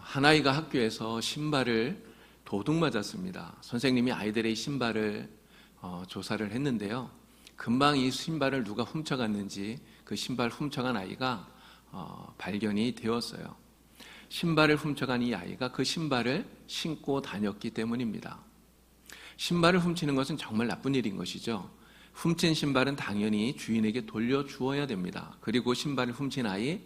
한 아이가 학교에서 신발을 도둑 맞았습니다. 선생님이 아이들의 신발을 조사를 했는데요. 금방 이 신발을 누가 훔쳐갔는지 그 신발 훔쳐간 아이가 발견이 되었어요. 신발을 훔쳐간 이 아이가 그 신발을 신고 다녔기 때문입니다. 신발을 훔치는 것은 정말 나쁜 일인 것이죠. 훔친 신발은 당연히 주인에게 돌려주어야 됩니다. 그리고 신발을 훔친 아이,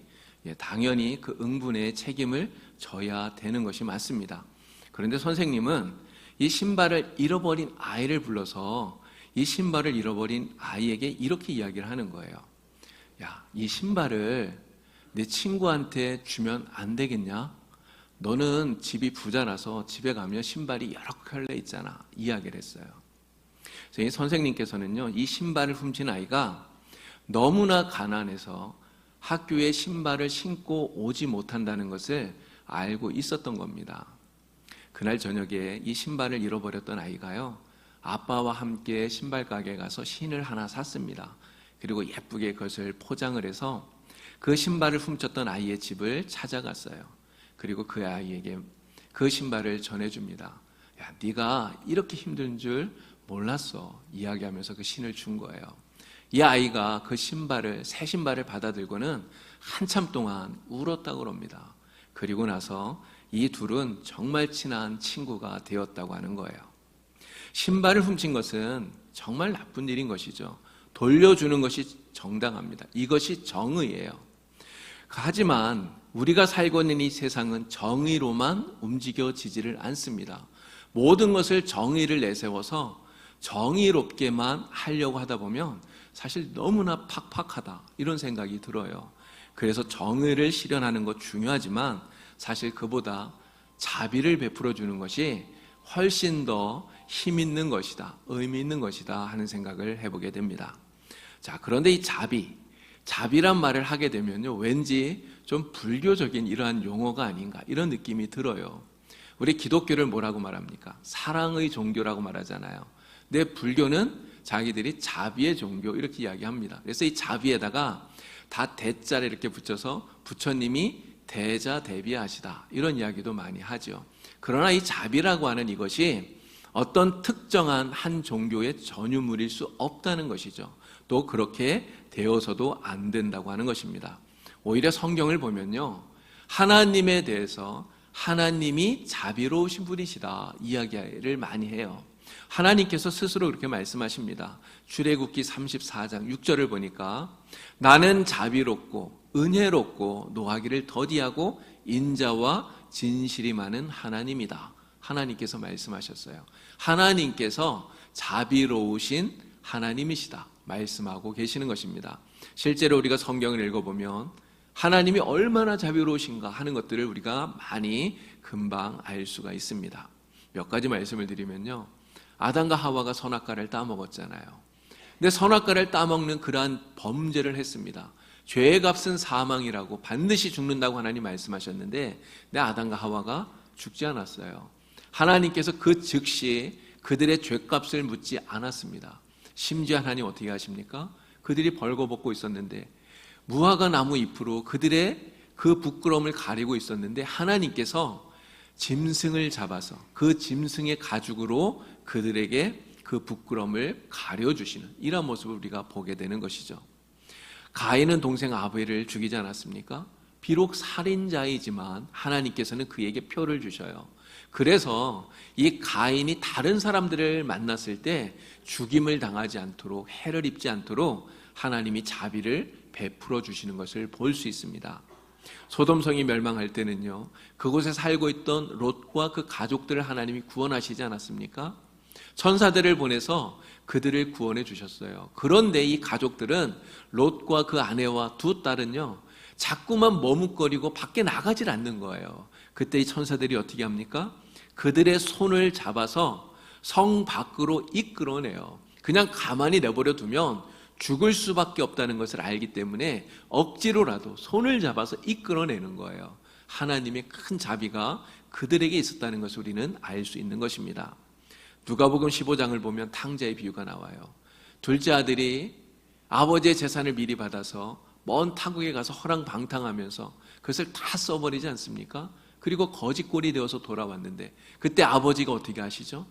당연히 그 응분의 책임을 져야 되는 것이 맞습니다. 그런데 선생님은 이 신발을 잃어버린 아이를 불러서 이 신발을 잃어버린 아이에게 이렇게 이야기를 하는 거예요. 야, 이 신발을 내 친구한테 주면 안 되겠냐? 너는 집이 부자라서 집에 가면 신발이 여러 켤레 있잖아. 이야기를 했어요. 이 선생님께서는요, 이 신발을 훔친 아이가 너무나 가난해서 학교에 신발을 신고 오지 못한다는 것을 알고 있었던 겁니다. 그날 저녁에 이 신발을 잃어버렸던 아이가요, 아빠와 함께 신발 가게에 가서 신을 하나 샀습니다. 그리고 예쁘게 그것을 포장을 해서 그 신발을 훔쳤던 아이의 집을 찾아갔어요. 그리고 그 아이에게 그 신발을 전해줍니다. 야, 네가 이렇게 힘든 줄 몰랐어. 이야기하면서 그 신을 준 거예요. 이 아이가 그 신발을, 새 신발을 받아들고는 한참 동안 울었다고 합니다. 그리고 나서 이 둘은 정말 친한 친구가 되었다고 하는 거예요. 신발을 훔친 것은 정말 나쁜 일인 것이죠. 돌려주는 것이 정당합니다. 이것이 정의예요. 하지만 우리가 살고 있는 이 세상은 정의로만 움직여지지를 않습니다. 모든 것을 정의를 내세워서 정의롭게만 하려고 하다 보면 사실 너무나 팍팍하다, 이런 생각이 들어요. 그래서 정의를 실현하는 것 중요하지만 사실 그보다 자비를 베풀어 주는 것이 훨씬 더 힘 있는 것이다, 의미 있는 것이다 하는 생각을 해보게 됩니다. 자, 그런데 이 자비란 말을 하게 되면요, 왠지 좀 불교적인 이러한 용어가 아닌가, 이런 느낌이 들어요. 우리 기독교를 뭐라고 말합니까? 사랑의 종교라고 말하잖아요. 근데 불교는 자기들이 자비의 종교, 이렇게 이야기합니다. 그래서 이 자비에다가 다 대자를 이렇게 붙여서 부처님이 대자대비하시다, 이런 이야기도 많이 하죠. 그러나 이 자비라고 하는 이것이 어떤 특정한 한 종교의 전유물일 수 없다는 것이죠. 또 그렇게 되어서도 안 된다고 하는 것입니다. 오히려 성경을 보면요, 하나님에 대해서 하나님이 자비로우신 분이시다 이야기를 많이 해요. 하나님께서 스스로 그렇게 말씀하십니다. 출애굽기 34장 6절을 보니까 나는 자비롭고 은혜롭고 노하기를 더디하고 인자와 진실이 많은 하나님이다. 하나님께서 말씀하셨어요. 하나님께서 자비로우신 하나님이시다 말씀하고 계시는 것입니다. 실제로 우리가 성경을 읽어보면 하나님이 얼마나 자비로우신가 하는 것들을 우리가 많이 금방 알 수가 있습니다. 몇 가지 말씀을 드리면요, 아담과 하와가 선악과를 따먹었잖아요. 근데 선악과를 따먹는 그러한 범죄를 했습니다. 죄의 값은 사망이라고, 반드시 죽는다고 하나님 말씀하셨는데, 근데 아담과 하와가 죽지 않았어요. 하나님께서 그 즉시 그들의 죄값을 묻지 않았습니다. 심지어 하나님 어떻게 하십니까? 그들이 벌거벗고 있었는데 무화과 나무 잎으로 그들의 그 부끄러움을 가리고 있었는데 하나님께서 짐승을 잡아서 그 짐승의 가죽으로 그들에게 그 부끄러움을 가려주시는 이런 모습을 우리가 보게 되는 것이죠. 가인은 동생 아벨을 죽이지 않았습니까? 비록 살인자이지만 하나님께서는 그에게 표를 주셔요. 그래서 이 가인이 다른 사람들을 만났을 때 죽임을 당하지 않도록, 해를 입지 않도록 하나님이 자비를 베풀어 주시는 것을 볼 수 있습니다. 소돔성이 멸망할 때는요, 그곳에 살고 있던 롯과 그 가족들을 하나님이 구원하시지 않았습니까? 천사들을 보내서 그들을 구원해 주셨어요. 그런데 이 가족들은, 롯과 그 아내와 두 딸은요, 자꾸만 머뭇거리고 밖에 나가질 않는 거예요. 그때 이 천사들이 어떻게 합니까? 그들의 손을 잡아서 성 밖으로 이끌어내요. 그냥 가만히 내버려 두면 죽을 수밖에 없다는 것을 알기 때문에 억지로라도 손을 잡아서 이끌어내는 거예요. 하나님의 큰 자비가 그들에게 있었다는 것을 우리는 알 수 있는 것입니다. 누가복음 15장을 보면 탕자의 비유가 나와요. 둘째 아들이 아버지의 재산을 미리 받아서 먼 타국에 가서 허랑방탕하면서 그것을 다 써버리지 않습니까? 그리고 거짓골이 되어서 돌아왔는데 그때 아버지가 어떻게 하시죠?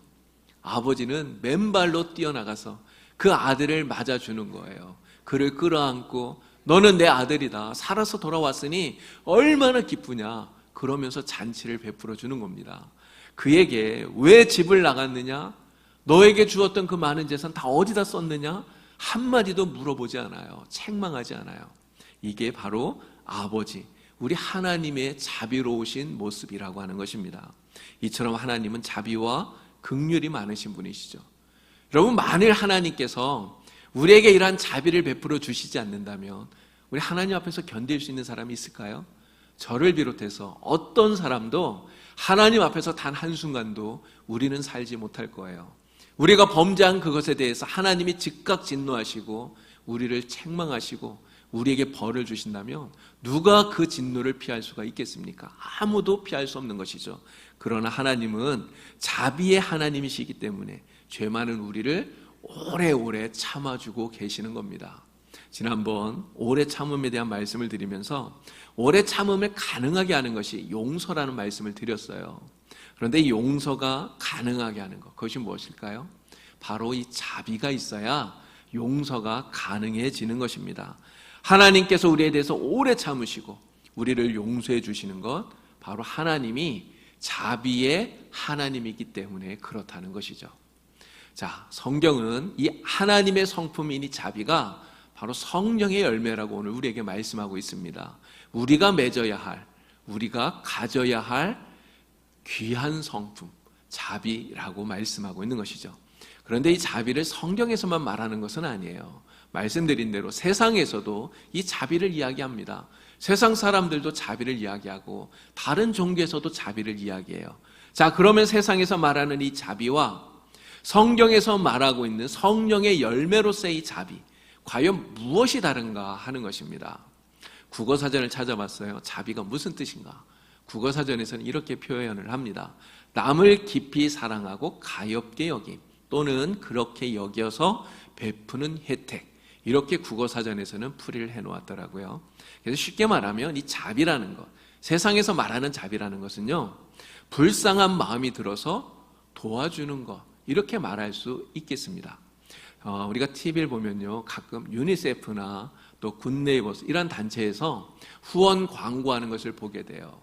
아버지는 맨발로 뛰어나가서 그 아들을 맞아주는 거예요. 그를 끌어안고 너는 내 아들이다. 살아서 돌아왔으니 얼마나 기쁘냐. 그러면서 잔치를 베풀어 주는 겁니다. 그에게 왜 집을 나갔느냐? 너에게 주었던 그 많은 재산 다 어디다 썼느냐? 한마디도 물어보지 않아요. 책망하지 않아요. 이게 바로 아버지, 우리 하나님의 자비로우신 모습이라고 하는 것입니다. 이처럼 하나님은 자비와 긍휼이 많으신 분이시죠. 여러분, 만일 하나님께서 우리에게 이러한 자비를 베풀어 주시지 않는다면 우리 하나님 앞에서 견딜 수 있는 사람이 있을까요? 저를 비롯해서 어떤 사람도 하나님 앞에서 단 한순간도 우리는 살지 못할 거예요. 우리가 범죄한 그것에 대해서 하나님이 즉각 진노하시고 우리를 책망하시고 우리에게 벌을 주신다면 누가 그 진노를 피할 수가 있겠습니까? 아무도 피할 수 없는 것이죠. 그러나 하나님은 자비의 하나님이시기 때문에 죄 많은 우리를 오래오래 참아주고 계시는 겁니다. 지난번 오래 참음에 대한 말씀을 드리면서 오래 참음을 가능하게 하는 것이 용서라는 말씀을 드렸어요. 그런데 이 용서가 가능하게 하는 것, 그것이 무엇일까요? 바로 이 자비가 있어야 용서가 가능해지는 것입니다. 하나님께서 우리에 대해서 오래 참으시고 우리를 용서해 주시는 것, 바로 하나님이 자비의 하나님이기 때문에 그렇다는 것이죠. 자, 성경은 이 하나님의 성품인 이 자비가 바로 성령의 열매라고 오늘 우리에게 말씀하고 있습니다. 우리가 맺어야 할, 우리가 가져야 할 귀한 성품, 자비라고 말씀하고 있는 것이죠. 그런데 이 자비를 성경에서만 말하는 것은 아니에요. 말씀드린 대로 세상에서도 이 자비를 이야기합니다. 세상 사람들도 자비를 이야기하고 다른 종교에서도 자비를 이야기해요. 자, 그러면 세상에서 말하는 이 자비와 성경에서 말하고 있는 성령의 열매로서의 이 자비, 과연 무엇이 다른가 하는 것입니다. 국어사전을 찾아봤어요. 자비가 무슨 뜻인가? 국어사전에서는 이렇게 표현을 합니다. 남을 깊이 사랑하고 가엾게 여김, 또는 그렇게 여겨서 베푸는 혜택, 이렇게 국어사전에서는 풀이를 해놓았더라고요. 그래서 쉽게 말하면 이 자비라는 것, 세상에서 말하는 자비라는 것은요, 불쌍한 마음이 들어서 도와주는 것, 이렇게 말할 수 있겠습니다. 우리가 TV를 보면요, 가끔 유니세프나 또 굿네이버스 이런 단체에서 후원 광고하는 것을 보게 돼요.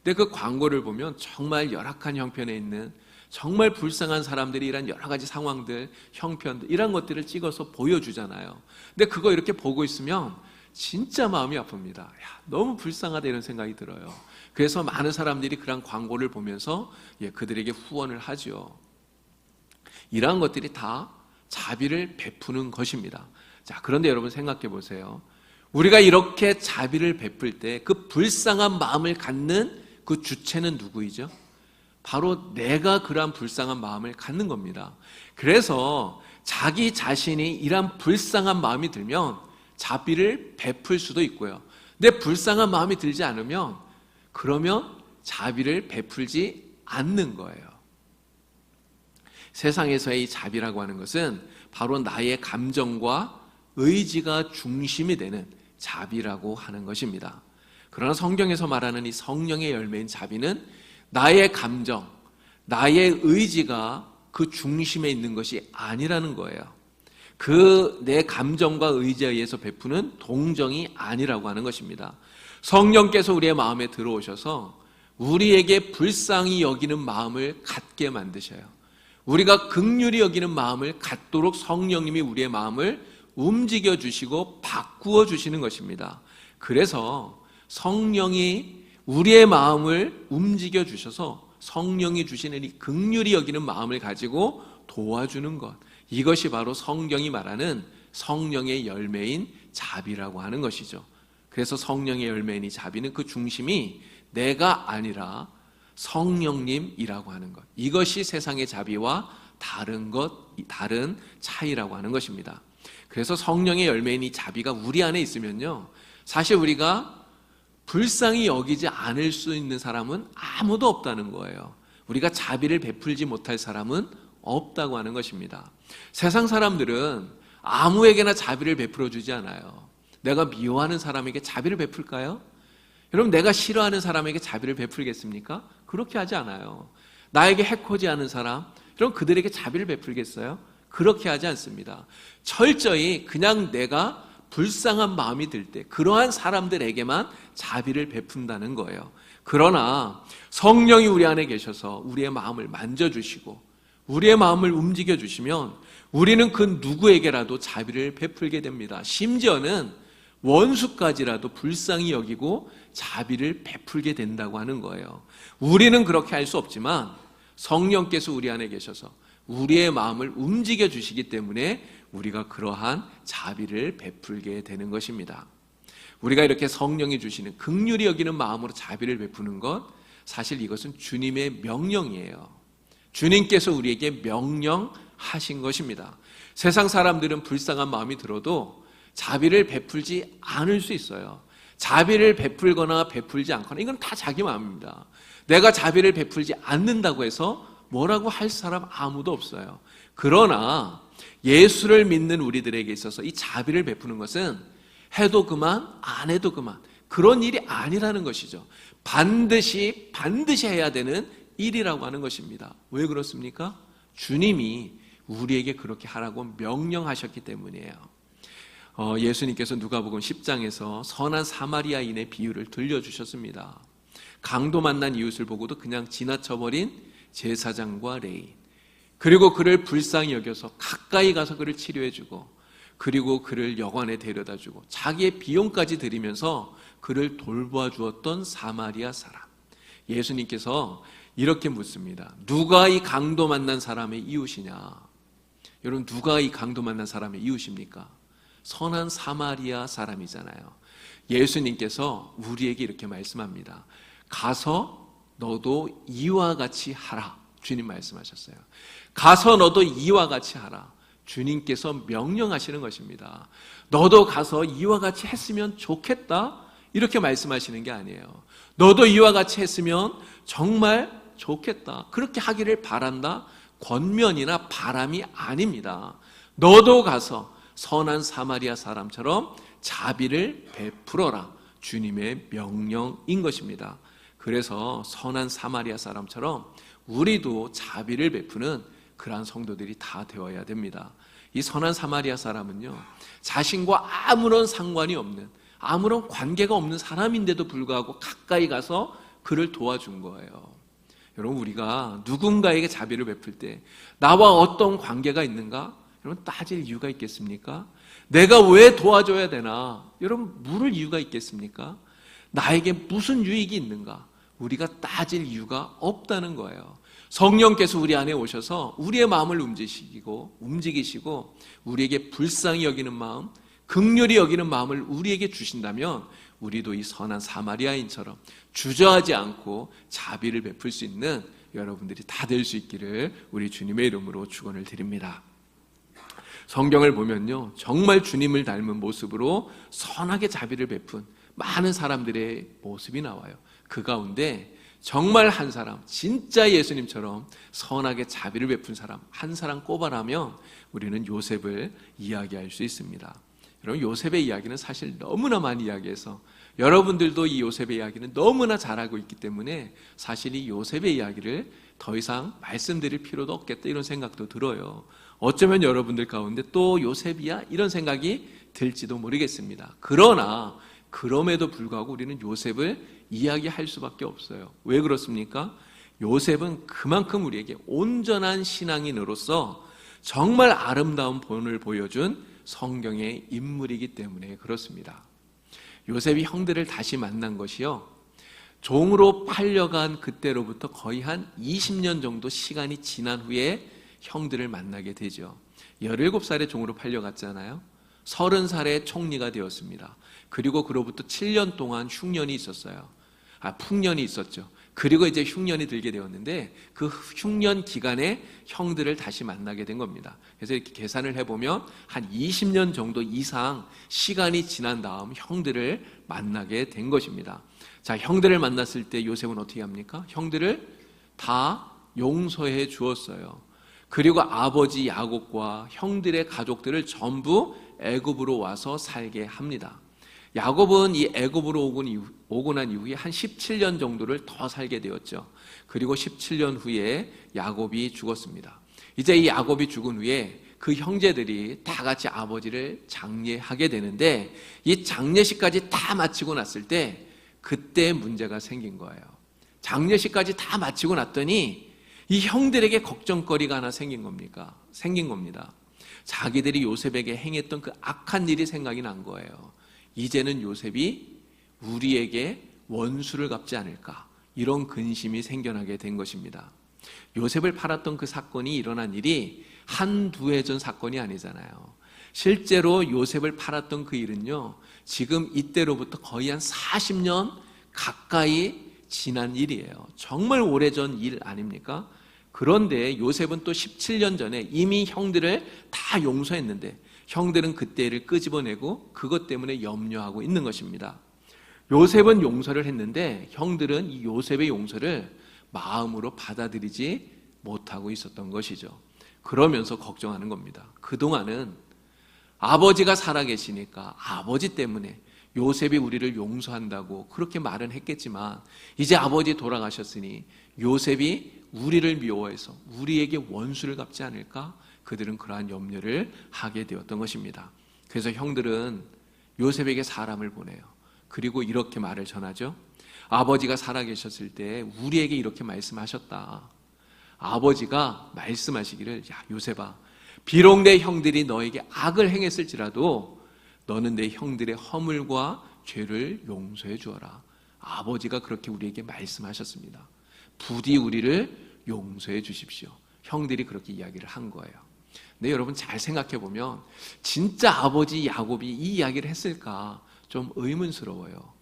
근데 그 광고를 보면 정말 열악한 형편에 있는 정말 불쌍한 사람들이 이런 여러 가지 상황들, 형편들, 이런 것들을 찍어서 보여주잖아요. 근데 그거 이렇게 보고 있으면 진짜 마음이 아픕니다. 야, 너무 불쌍하다 이런 생각이 들어요. 그래서 많은 사람들이 그런 광고를 보면서 그들에게 후원을 하죠. 이러한 것들이 다 자비를 베푸는 것입니다. 자, 그런데 여러분 생각해 보세요. 우리가 이렇게 자비를 베풀 때 그 불쌍한 마음을 갖는 그 주체는 누구이죠? 바로 내가 그러한 불쌍한 마음을 갖는 겁니다. 그래서 자기 자신이 이러한 불쌍한 마음이 들면 자비를 베풀 수도 있고요. 근데 불쌍한 마음이 들지 않으면 그러면 자비를 베풀지 않는 거예요. 세상에서의 이 자비라고 하는 것은 바로 나의 감정과 의지가 중심이 되는 자비라고 하는 것입니다. 그러나 성경에서 말하는 이 성령의 열매인 자비는 나의 감정, 나의 의지가 그 중심에 있는 것이 아니라는 거예요. 그 내 감정과 의지에 의해서 베푸는 동정이 아니라고 하는 것입니다. 성령께서 우리의 마음에 들어오셔서 우리에게 불쌍히 여기는 마음을 갖게 만드셔요. 우리가 긍휼히 여기는 마음을 갖도록 성령님이 우리의 마음을 움직여 주시고 바꾸어 주시는 것입니다. 그래서 성령이 우리의 마음을 움직여 주셔서 성령이 주시는 이 긍휼히 여기는 마음을 가지고 도와주는 것, 이것이 바로 성경이 말하는 성령의 열매인 자비라고 하는 것이죠. 그래서 성령의 열매인 이 자비는 그 중심이 내가 아니라 성령님이라고 하는 것, 이것이 세상의 자비와 다른 차이라고 하는 것입니다. 그래서 성령의 열매인 이 자비가 우리 안에 있으면요, 사실 우리가 불쌍히 여기지 않을 수 있는 사람은 아무도 없다는 거예요. 우리가 자비를 베풀지 못할 사람은 없다고 하는 것입니다. 세상 사람들은 아무에게나 자비를 베풀어 주지 않아요. 내가 미워하는 사람에게 자비를 베풀까요? 여러분, 내가 싫어하는 사람에게 자비를 베풀겠습니까? 그렇게 하지 않아요. 나에게 해코지 하는 사람, 여러분, 그들에게 자비를 베풀겠어요? 그렇게 하지 않습니다. 철저히 그냥 내가 불쌍한 마음이 들 때 그러한 사람들에게만 자비를 베푼다는 거예요. 그러나 성령이 우리 안에 계셔서 우리의 마음을 만져주시고 우리의 마음을 움직여주시면 우리는 그 누구에게라도 자비를 베풀게 됩니다. 심지어는 원수까지라도 불쌍히 여기고 자비를 베풀게 된다고 하는 거예요. 우리는 그렇게 할 수 없지만 성령께서 우리 안에 계셔서 우리의 마음을 움직여 주시기 때문에 우리가 그러한 자비를 베풀게 되는 것입니다. 우리가 이렇게 성령이 주시는 긍휼히 여기는 마음으로 자비를 베푸는 것, 사실 이것은 주님의 명령이에요. 주님께서 우리에게 명령하신 것입니다. 세상 사람들은 불쌍한 마음이 들어도 자비를 베풀지 않을 수 있어요. 자비를 베풀거나 베풀지 않거나 이건 다 자기 마음입니다. 내가 자비를 베풀지 않는다고 해서 뭐라고 할 사람 아무도 없어요. 그러나 예수를 믿는 우리들에게 있어서 이 자비를 베푸는 것은 해도 그만 안 해도 그만 그런 일이 아니라는 것이죠. 반드시 해야 되는 일이라고 하는 것입니다. 왜 그렇습니까? 주님이 우리에게 그렇게 하라고 명령하셨기 때문이에요. 예수님께서 누가복음 10장에서 선한 사마리아인의 비유를 들려주셨습니다. 강도 만난 이웃을 보고도 그냥 지나쳐버린 제사장과 레인, 그리고 그를 불쌍히 여겨서 가까이 가서 그를 치료해주고 그리고 그를 여관에 데려다주고 자기의 비용까지 들이면서 그를 돌보아 주었던 사마리아 사람. 예수님께서 이렇게 묻습니다. 누가 이 강도 만난 사람의 이웃이냐? 여러분, 누가 이 강도 만난 사람의 이웃입니까? 선한 사마리아 사람이잖아요. 예수님께서 우리에게 이렇게 말씀합니다. 가서 너도 이와 같이 하라. 주님 말씀하셨어요. 가서 너도 이와 같이 하라. 주님께서 명령하시는 것입니다. 너도 가서 이와 같이 했으면 좋겠다. 이렇게 말씀하시는 게 아니에요. 너도 이와 같이 했으면 정말 좋겠다. 그렇게 하기를 바란다. 권면이나 바람이 아닙니다. 너도 가서 선한 사마리아 사람처럼 자비를 베풀어라. 주님의 명령인 것입니다. 그래서 선한 사마리아 사람처럼 우리도 자비를 베푸는 그러한 성도들이 다 되어야 됩니다. 이 선한 사마리아 사람은요, 자신과 아무런 상관이 없는, 아무런 관계가 없는 사람인데도 불구하고 가까이 가서 그를 도와준 거예요. 여러분, 우리가 누군가에게 자비를 베풀 때 나와 어떤 관계가 있는가? 여러분, 따질 이유가 있겠습니까? 내가 왜 도와줘야 되나? 여러분, 물을 이유가 있겠습니까? 나에게 무슨 유익이 있는가? 우리가 따질 이유가 없다는 거예요. 성령께서 우리 안에 오셔서 우리의 마음을 움직이시고 우리에게 불쌍히 여기는 마음, 긍휼히 여기는 마음을 우리에게 주신다면 우리도 이 선한 사마리아인처럼 주저하지 않고 자비를 베풀 수 있는 여러분들이 다 될 수 있기를 우리 주님의 이름으로 축원을 드립니다. 성경을 보면요, 정말 주님을 닮은 모습으로 선하게 자비를 베푼 많은 사람들의 모습이 나와요. 그 가운데 정말 한 사람, 진짜 예수님처럼 선하게 자비를 베푼 사람 한 사람 꼽아라면 우리는 요셉을 이야기할 수 있습니다. 여러분, 요셉의 이야기는 사실 너무나 많이 이야기해서 여러분들도 이 요셉의 이야기는 너무나 잘 알고 있기 때문에 사실 이 요셉의 이야기를 더 이상 말씀드릴 필요도 없겠다, 이런 생각도 들어요. 어쩌면 여러분들 가운데 또 요셉이야? 이런 생각이 들지도 모르겠습니다. 그러나 그럼에도 불구하고 우리는 요셉을 이야기할 수밖에 없어요. 왜 그렇습니까? 요셉은 그만큼 우리에게 온전한 신앙인으로서 정말 아름다운 본을 보여준 성경의 인물이기 때문에 그렇습니다. 요셉이 형들을 다시 만난 것이요, 종으로 팔려간 그때로부터 거의 한 20년 정도 시간이 지난 후에 형들을 만나게 되죠. 17살에 종으로 팔려갔잖아요. 30살에 총리가 되었습니다. 그리고 그로부터 7년 동안 흉년이 있었어요. 풍년이 있었죠. 그리고 이제 흉년이 들게 되었는데 그 흉년 기간에 형들을 다시 만나게 된 겁니다. 그래서 이렇게 계산을 해보면 한 20년 정도 이상 시간이 지난 다음 형들을 만나게 된 것입니다. 자, 형들을 만났을 때 요셉은 어떻게 합니까? 형들을 다 용서해 주었어요. 그리고 아버지 야곱과 형들의 가족들을 전부 애굽으로 와서 살게 합니다. 야곱은 이 애굽으로 오고 난 이후에 한 17년 정도를 더 살게 되었죠. 그리고 17년 후에 야곱이 죽었습니다. 이제 이 야곱이 죽은 후에 그 형제들이 다 같이 아버지를 장례하게 되는데, 이 장례식까지 다 마치고 났을 때 그때 문제가 생긴 거예요. 장례식까지 다 마치고 났더니 이 형들에게 걱정거리가 하나 생긴 겁니다. 자기들이 요셉에게 행했던 그 악한 일이 생각이 난 거예요. 이제는 요셉이 우리에게 원수를 갚지 않을까, 이런 근심이 생겨나게 된 것입니다. 요셉을 팔았던 그 사건이 일어난 일이 한두 해 전 사건이 아니잖아요. 실제로 요셉을 팔았던 그 일은요, 지금 이때로부터 거의 한 40년 가까이 지난 일이에요. 정말 오래전 일 아닙니까? 그런데 요셉은 또 17년 전에 이미 형들을 다 용서했는데 형들은 그때를 끄집어내고 그것 때문에 염려하고 있는 것입니다. 요셉은 용서를 했는데 형들은 이 요셉의 용서를 마음으로 받아들이지 못하고 있었던 것이죠. 그러면서 걱정하는 겁니다. 그동안은 아버지가 살아계시니까 아버지 때문에 요셉이 우리를 용서한다고 그렇게 말은 했겠지만, 이제 아버지 돌아가셨으니 요셉이 우리를 미워해서 우리에게 원수를 갚지 않을까, 그들은 그러한 염려를 하게 되었던 것입니다. 그래서 형들은 요셉에게 사람을 보내요. 그리고 이렇게 말을 전하죠. 아버지가 살아계셨을 때 우리에게 이렇게 말씀하셨다. 아버지가 말씀하시기를, 야 요셉아, 비록 내 형들이 너에게 악을 행했을지라도 너는 내 형들의 허물과 죄를 용서해 주어라. 아버지가 그렇게 우리에게 말씀하셨습니다. 부디 우리를 용서해 주십시오. 형들이 그렇게 이야기를 한 거예요. 근데 여러분 잘 생각해 보면 진짜 아버지 야곱이 이 이야기를 했을까 좀 의문스러워요.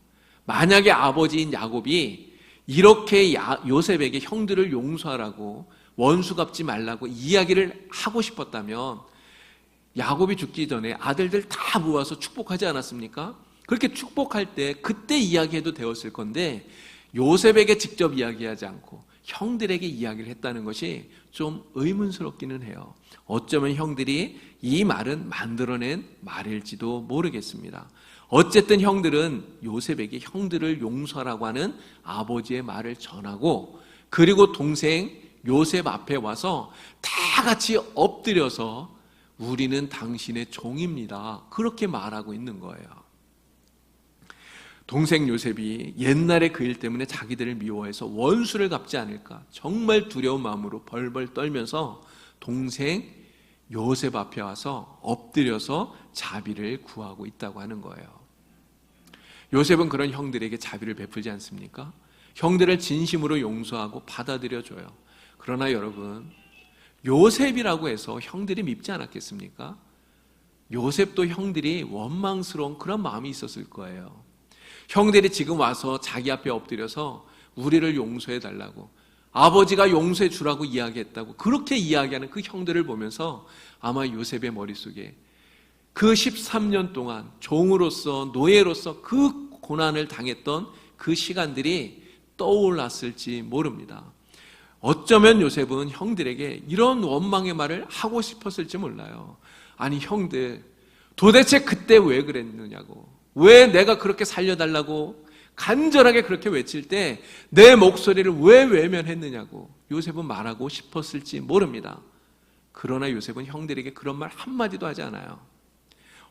만약에 아버지인 야곱이 이렇게 요셉에게 형들을 용서하라고, 원수 갚지 말라고 이야기를 하고 싶었다면 야곱이 죽기 전에 아들들 다 모아서 축복하지 않았습니까? 그렇게 축복할 때 그때 이야기해도 되었을 건데 요셉에게 직접 이야기하지 않고 형들에게 이야기를 했다는 것이 좀 의문스럽기는 해요. 어쩌면 형들이 이 말은 만들어낸 말일지도 모르겠습니다. 어쨌든 형들은 요셉에게 형들을 용서하라고 하는 아버지의 말을 전하고, 그리고 동생 요셉 앞에 와서 다 같이 엎드려서 우리는 당신의 종입니다, 그렇게 말하고 있는 거예요. 동생 요셉이 옛날에 그 일 때문에 자기들을 미워해서 원수를 갚지 않을까 정말 두려운 마음으로 벌벌 떨면서 동생 요셉 앞에 와서 엎드려서 자비를 구하고 있다고 하는 거예요. 요셉은 그런 형들에게 자비를 베풀지 않습니까? 형들을 진심으로 용서하고 받아들여줘요. 그러나 여러분, 요셉이라고 해서 형들이 밉지 않았겠습니까? 요셉도 형들이 원망스러운 그런 마음이 있었을 거예요. 형들이 지금 와서 자기 앞에 엎드려서 우리를 용서해 달라고, 아버지가 용서해 주라고 이야기했다고 그렇게 이야기하는 그 형들을 보면서 아마 요셉의 머릿속에 그 13년 동안 종으로서, 노예로서 그 고난을 당했던 그 시간들이 떠올랐을지 모릅니다. 어쩌면 요셉은 형들에게 이런 원망의 말을 하고 싶었을지 몰라요. 아니 형들, 도대체 그때 왜 그랬느냐고, 왜 내가 그렇게 살려달라고 간절하게 그렇게 외칠 때 내 목소리를 왜 외면했느냐고 요셉은 말하고 싶었을지 모릅니다. 그러나 요셉은 형들에게 그런 말 한마디도 하지 않아요.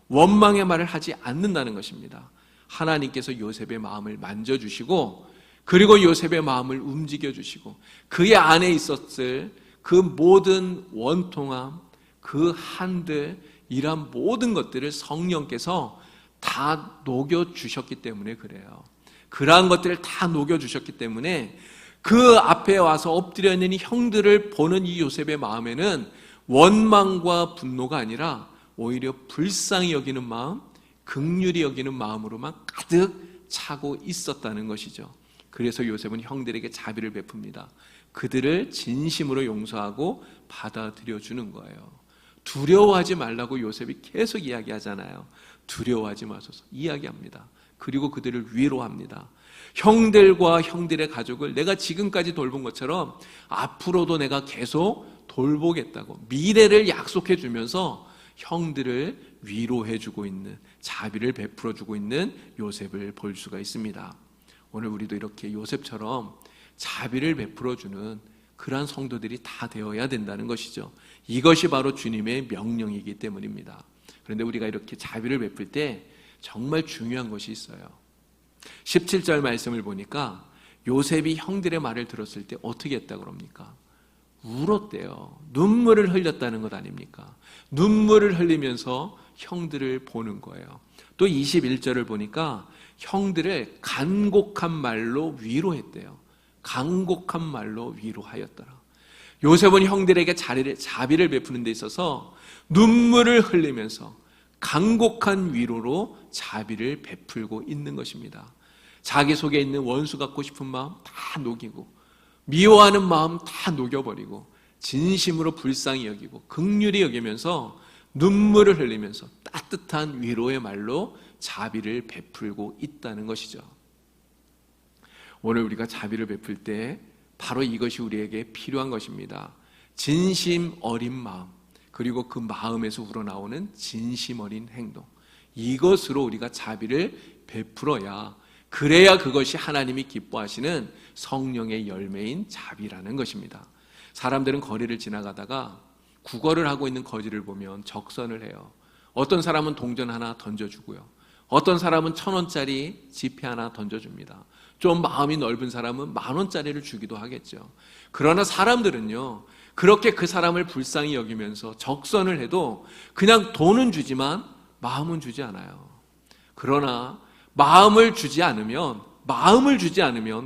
원망의 말을 하지 않는다는 것입니다. 하나님께서 요셉의 마음을 만져주시고, 그리고 요셉의 마음을 움직여주시고, 그의 안에 있었을 그 모든 원통함, 그 한들, 이러한 모든 것들을 성령께서 다 녹여주셨기 때문에 그래요. 그러한 것들을 다 녹여주셨기 때문에 그 앞에 와서 엎드려 있는 이 형들을 보는 이 요셉의 마음에는 원망과 분노가 아니라 오히려 불쌍히 여기는 마음, 긍휼히 여기는 마음으로만 가득 차고 있었다는 것이죠. 그래서 요셉은 형들에게 자비를 베풉니다. 그들을 진심으로 용서하고 받아들여 주는 거예요. 두려워하지 말라고 요셉이 계속 이야기하잖아요. 두려워하지 마소서 이야기합니다. 그리고 그들을 위로합니다. 형들과 형들의 가족을 내가 지금까지 돌본 것처럼 앞으로도 내가 계속 돌보겠다고 미래를 약속해 주면서 형들을 위로해 주고 있는 자비를 베풀어 주고 있는 요셉을 볼 수가 있습니다. 오늘 우리도 이렇게 요셉처럼 자비를 베풀어 주는 그러한 성도들이 다 되어야 된다는 것이죠. 이것이 바로 주님의 명령이기 때문입니다. 그런데 우리가 이렇게 자비를 베풀 때 정말 중요한 것이 있어요. 17절 말씀을 보니까 요셉이 형들의 말을 들었을 때 어떻게 했다고 그럽니까? 울었대요. 눈물을 흘렸다는 것 아닙니까? 눈물을 흘리면서 형들을 보는 거예요. 또 21절을 보니까 형들을 간곡한 말로 위로했대요. 간곡한 말로 위로하였더라. 요셉은 형들에게 자비를 베푸는 데 있어서 눈물을 흘리면서 간곡한 위로로 자비를 베풀고 있는 것입니다. 자기 속에 있는 원수 갖고 싶은 마음 다 녹이고 미워하는 마음 다 녹여버리고 진심으로 불쌍히 여기고 긍휼히 여기면서 눈물을 흘리면서 따뜻한 위로의 말로 자비를 베풀고 있다는 것이죠. 오늘 우리가 자비를 베풀 때 바로 이것이 우리에게 필요한 것입니다. 진심 어린 마음, 그리고 그 마음에서 우러나오는 진심 어린 행동, 이것으로 우리가 자비를 베풀어야, 그래야 그것이 하나님이 기뻐하시는 성령의 열매인 자비라는 것입니다. 사람들은 거리를 지나가다가 구걸을 하고 있는 거지를 보면 적선을 해요. 어떤 사람은 동전 하나 던져주고요, 어떤 사람은 1,000원짜리 지폐 하나 던져줍니다. 좀 마음이 넓은 사람은 10,000원짜리를 주기도 하겠죠. 그러나 사람들은요, 그렇게 그 사람을 불쌍히 여기면서 적선을 해도 그냥 돈은 주지만 마음은 주지 않아요. 그러나 마음을 주지 않으면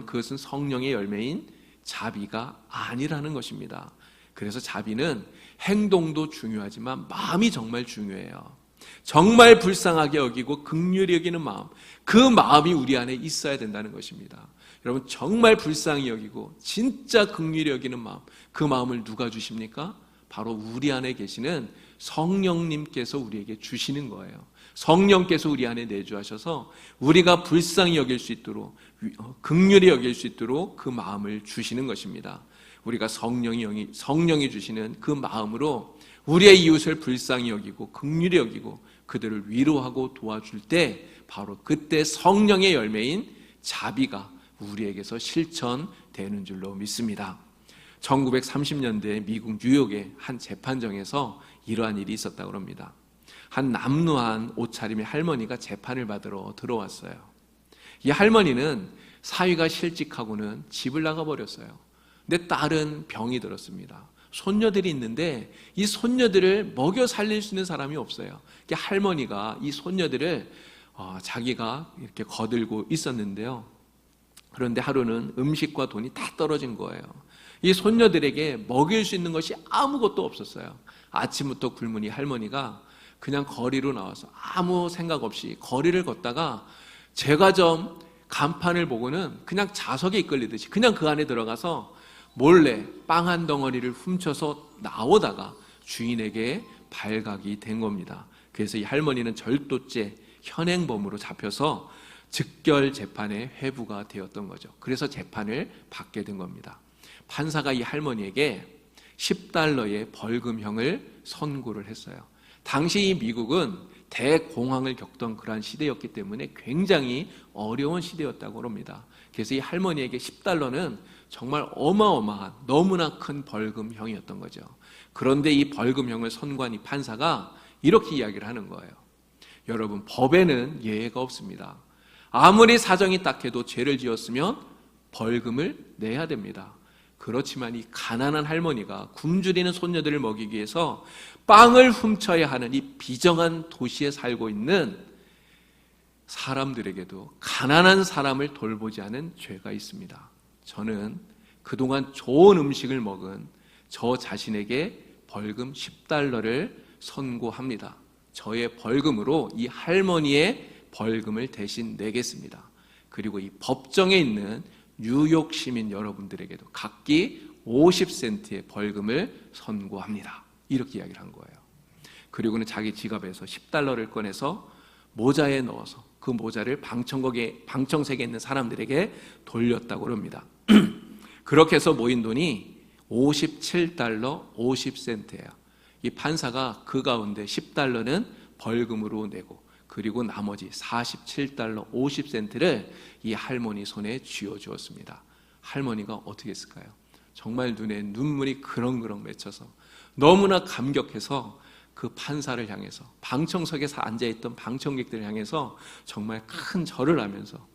그것은 성령의 열매인 자비가 아니라는 것입니다. 그래서 자비는 행동도 중요하지만 마음이 정말 중요해요. 정말 불쌍하게 여기고 긍휼히 여기는 마음, 그 마음이 우리 안에 있어야 된다는 것입니다. 여러분, 정말 불쌍히 여기고 진짜 긍휼히 여기는 마음, 그 마음을 누가 주십니까? 바로 우리 안에 계시는 성령님께서 우리에게 주시는 거예요. 성령께서 우리 안에 내주하셔서 우리가 불쌍히 여길 수 있도록, 긍휼히 여길 수 있도록 그 마음을 주시는 것입니다. 우리가 성령이 주시는 그 마음으로 우리의 이웃을 불쌍히 여기고 긍휼히 여기고 그들을 위로하고 도와줄 때, 바로 그때 성령의 열매인 자비가 우리에게서 실천되는 줄로 믿습니다. 1930년대 미국 뉴욕의 한 재판정에서 이러한 일이 있었다고 합니다. 한 남루한 옷차림의 할머니가 재판을 받으러 들어왔어요. 이 할머니는 사위가 실직하고는 집을 나가버렸어요. 근데 딸은 병이 들었습니다. 손녀들이 있는데 이 손녀들을 먹여 살릴 수 있는 사람이 없어요. 할머니가 이 손녀들을 자기가 이렇게 거들고 있었는데요. 그런데 하루는 음식과 돈이 다 떨어진 거예요. 이 손녀들에게 먹일 수 있는 것이 아무것도 없었어요. 아침부터 굶은 이 할머니가 그냥 거리로 나와서 아무 생각 없이 거리를 걷다가 제과점 간판을 보고는 그냥 자석에 이끌리듯이 그냥 그 안에 들어가서 몰래 빵 한 덩어리를 훔쳐서 나오다가 주인에게 발각이 된 겁니다. 그래서 이 할머니는 절도죄 현행범으로 잡혀서 즉결 재판에 회부가 되었던 거죠. 그래서 재판을 받게 된 겁니다. 판사가 이 할머니에게 $10의 벌금형을 선고를 했어요. 당시 이 미국은 대공황을 겪던 그러한 시대였기 때문에 굉장히 어려운 시대였다고 합니다. 그래서 이 할머니에게 $10는 정말 어마어마한, 너무나 큰 벌금형이었던 거죠. 그런데 이 벌금형을 선고한 이 판사가 이렇게 이야기를 하는 거예요. 여러분, 법에는 예외가 없습니다. 아무리 사정이 딱해도 죄를 지었으면 벌금을 내야 됩니다. 그렇지만 이 가난한 할머니가 굶주리는 손녀들을 먹이기 위해서 빵을 훔쳐야 하는 이 비정한 도시에 살고 있는 사람들에게도 가난한 사람을 돌보지 않은 죄가 있습니다. 저는 그동안 좋은 음식을 먹은 저 자신에게 벌금 $10를 선고합니다. 저의 벌금으로 이 할머니의 벌금을 대신 내겠습니다. 그리고 이 법정에 있는 뉴욕 시민 여러분들에게도 각기 50센트의 벌금을 선고합니다. 이렇게 이야기를 한 거예요. 그리고는 자기 지갑에서 $10를 꺼내서 모자에 넣어서 그 모자를 방청석에 있는 사람들에게 돌렸다고 합니다. 그렇게 해서 모인 돈이 $57 50센트예요. 이 판사가 그 가운데 $10는 벌금으로 내고 그리고 나머지 47달러 50센트를 이 할머니 손에 쥐어주었습니다. 할머니가 어떻게 했을까요? 정말 눈에 눈물이 그렁그렁 맺혀서 너무나 감격해서 그 판사를 향해서, 방청석에 앉아있던 방청객들을 향해서 정말 큰 절을 하면서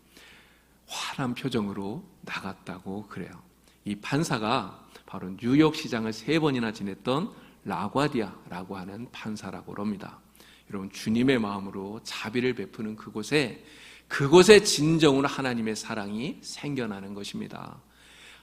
환한 표정으로 나갔다고 그래요. 이 판사가 바로 뉴욕 시장을 3번이나 지냈던 라과디아라고 하는 판사라고 합니다. 여러분, 주님의 마음으로 자비를 베푸는 그곳에 진정으로 하나님의 사랑이 생겨나는 것입니다.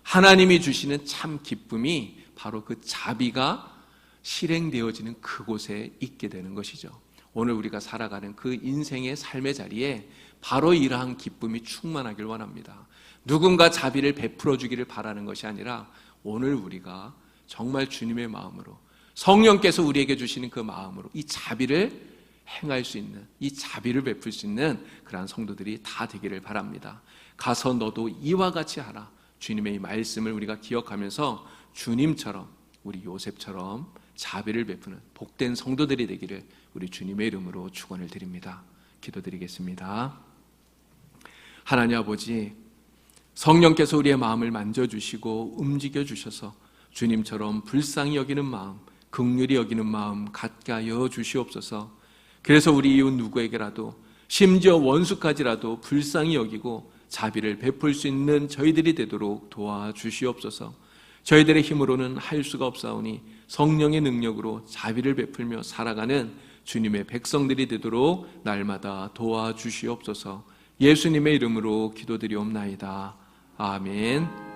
하나님이 주시는 참 기쁨이 바로 그 자비가 실행되어지는 그곳에 있게 되는 것이죠. 오늘 우리가 살아가는 그 인생의 삶의 자리에 바로 이러한 기쁨이 충만하길 원합니다. 누군가 자비를 베풀어 주기를 바라는 것이 아니라 오늘 우리가 정말 주님의 마음으로, 성령께서 우리에게 주시는 그 마음으로 이 자비를 행할 수 있는, 이 자비를 베풀 수 있는 그러한 성도들이 다 되기를 바랍니다. 가서 너도 이와 같이 하라. 주님의 이 말씀을 우리가 기억하면서 주님처럼, 우리 요셉처럼 자비를 베푸는 복된 성도들이 되기를 우리 주님의 이름으로 축원을 드립니다. 기도드리겠습니다. 하나님 아버지, 성령께서 우리의 마음을 만져주시고 움직여주셔서 주님처럼 불쌍히 여기는 마음, 긍휼히 여기는 마음 갖게 하여 주시옵소서. 그래서 우리 이웃 누구에게라도, 심지어 원수까지라도 불쌍히 여기고 자비를 베풀 수 있는 저희들이 되도록 도와주시옵소서. 저희들의 힘으로는 할 수가 없사오니 성령의 능력으로 자비를 베풀며 살아가는 주님의 백성들이 되도록 날마다 도와주시옵소서. 예수님의 이름으로 기도드리옵나이다. 아멘.